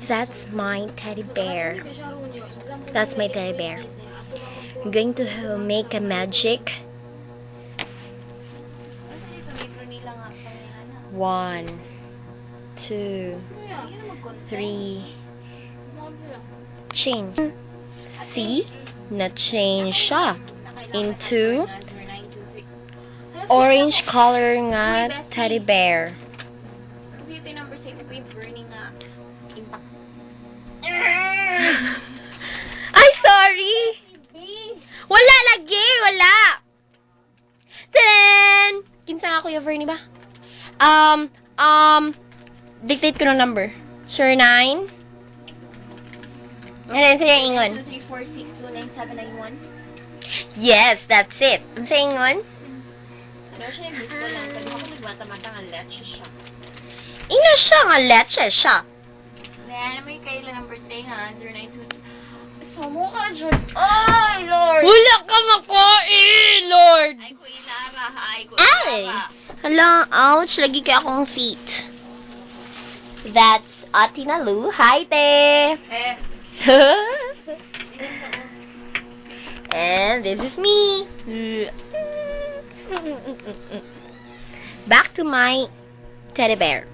That's my teddy bear. That's my teddy bear. I'm going to make a magic. 1, 2, 3. Change. See? Na-change siya into orange color nga teddy bear. Kasi ito yung number 7 ko yung burning nga impact. Ay, sorry! Wala lagi! Wala! Then, kinsa nga Kuya Vernie ba? Dictate ko ng number. Sure, 9? Ano yun sa'yo ingon? 2, 3, 4, 6, 2, 9, 7, 9, 1. Yes, that's it. Ano sa'yo ingon? Ano siya nag-miss ko lang. Pwede ako nagmata-mata nga leche siya. Ina siya nga, leche siya. Then, may kailan number 10 nga, 0922. Samo ka, Jod. Ay, Lord! Wala ka makain, Lord! Ay, ko ilara, ha? Ay, ko Ay! ilara. Hala, ouch. Lagi kaya akong feet. That's Atina Lu. Hi, te! And this is me. Back to my teddy bear.